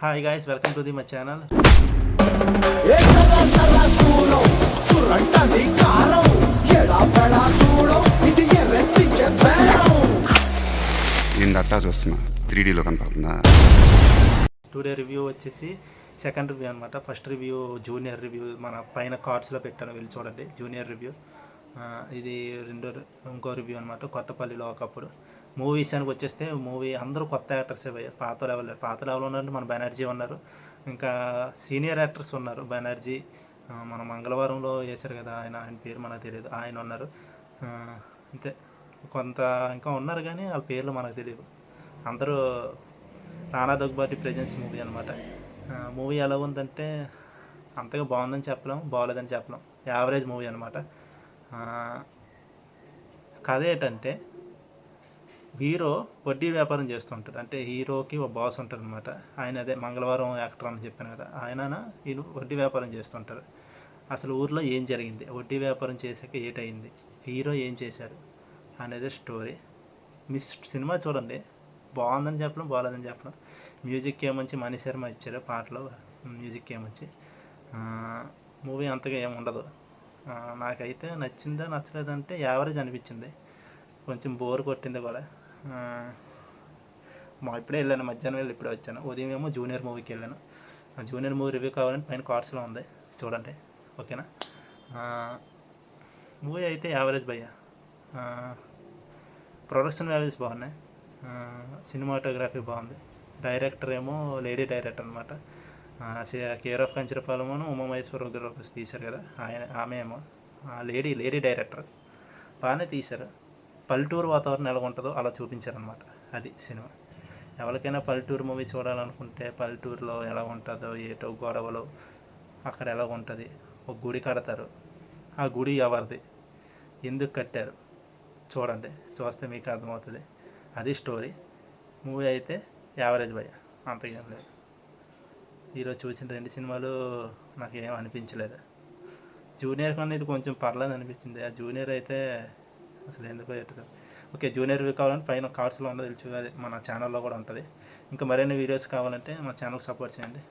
Hi guys, welcome to my channel. ఏందట్టా చూస్తున్నా 3Dలో కనపడుతుందా? టుడే రివ్యూ వచ్చేసి సెకండ్ రివ్యూ అనమాట. ఫస్ట్ రివ్యూ జూనియర్ రివ్యూ మన పైన కార్డ్స్లో పెట్టాను, వెళ్ళి చూడండి. Junior review. ఇది ఇంకో రివ్యూ అనమాట, కొత్తపల్లిలో ఒకప్పుడు. మూవీ విషయానికి వచ్చేస్తే మూవీ అందరూ కొత్త యాక్టర్సే పోయి పాత లెవెల్ ఉన్నారంటే మన బెనర్జీ ఉన్నారు, ఇంకా సీనియర్ యాక్టర్స్ ఉన్నారు. బెనర్జీ మన మంగళవారంలో వేశారు కదా, ఆయన పేరు మనకు తెలియదు, ఆయన ఉన్నారు. అంతే, కొంత ఇంకా ఉన్నారు కానీ వాళ్ళ పేర్లు మనకు తెలియదు. అందరూ నానా దగ్గుబాటి ప్రెజెన్స్ మూవీ అనమాట. మూవీ ఎలా ఉందంటే అంతగా బాగుందని చెప్పలేం, బాగోలేదని చెప్పలేం, యావరేజ్ మూవీ అనమాట. కథ ఏంటంటే హీరో వడ్డీ వ్యాపారం చేస్తుంటాడు. అంటే హీరోకి ఒక బాస్ ఉంటాడు అనమాట. ఆయన అదే మంగళవారం యాక్టర్ అని చెప్పాను కదా, ఆయన వీళ్ళు వడ్డీ వ్యాపారం చేస్తుంటారు. అసలు ఊర్లో ఏం జరిగింది, వడ్డీ వ్యాపారం చేశాక ఏటయింది, హీరో ఏం చేశాడు అనేది స్టోరీ. సినిమా చూడండి, బాగుందని చెప్పడం, బాగాలేదని చెప్పడం. మ్యూజిక్ ఏమంచి మణి శర్మ ఇచ్చారు, పాటలో మ్యూజిక్ ఏమంచి. మూవీ అంతగా ఏముండదు. నాకైతే నచ్చిందా నచ్చలేదంటే యావరేజ్ అనిపించింది, కొంచెం బోర్ కొట్టింది కూడా. ఇప్పుడే వెళ్ళాను, మధ్యాహ్నం వెళ్ళి ఇప్పుడే వచ్చాను. ఉదయం ఏమో జూనియర్ మూవీకి వెళ్ళాను. జూనియర్ మూవీ రివ్యూ కావాలని పైన కార్డ్స్లో ఉంది, చూడండి. ఓకేనా? మూవీ అయితే యావరేజ్ భయ్య. ప్రొడక్షన్ వాల్యూస్ బాగున్నాయి, సినిమాటోగ్రఫీ బాగుంది. డైరెక్టర్ ఏమో లేడీ డైరెక్టర్ అనమాట. కేర్ ఆఫ్ కంచరపాలెమోను ఉమామహేశ్వర రుద్రరావు తీశారు కదా, ఆమె ఏమో లేడీ డైరెక్టర్. బాగానే తీశారు. పల్లెటూరు వాతావరణం ఎలా ఉంటుందో అలా చూపించారనమాట. అది సినిమా. ఎవరికైనా పల్లెటూరు మూవీ చూడాలనుకుంటే పల్లెటూరులో ఎలా ఉంటుందో, ఏటో గొడవలు, అక్కడ ఎలా ఉంటుంది. ఒక గుడి కడతారు, ఆ గుడి ఎవరిది, ఎందుకు కట్టారు, చూడండి. చూస్తే మీకు అర్థమవుతుంది. అది స్టోరీ. మూవీ అయితే యావరేజ్ భయ్య, అంతకేం లేదు. ఈరోజు చూసిన 2 సినిమాలు నాకు ఏం అనిపించలేదు. జూనియర్ కన్నా ఇది కొంచెం పర్లేదు అనిపించింది. ఆ జూనియర్ అయితే అసలు ఎందుకో ఎటు. ఓకే, జూనియర్ రివ్యూ కావాలంటే పైన కార్డ్స్లో ఉండదు, తెలుసు, అది మన ఛానల్లో కూడా ఉంటుంది. ఇంకా మరిన్ని వీడియోస్ కావాలంటే మన ఛానల్కి సపోర్ట్ చేయండి.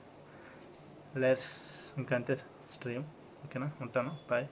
ఇంకంతే స్ట్రీమ్. ఓకేనా? ఉంటాను, బాయ్.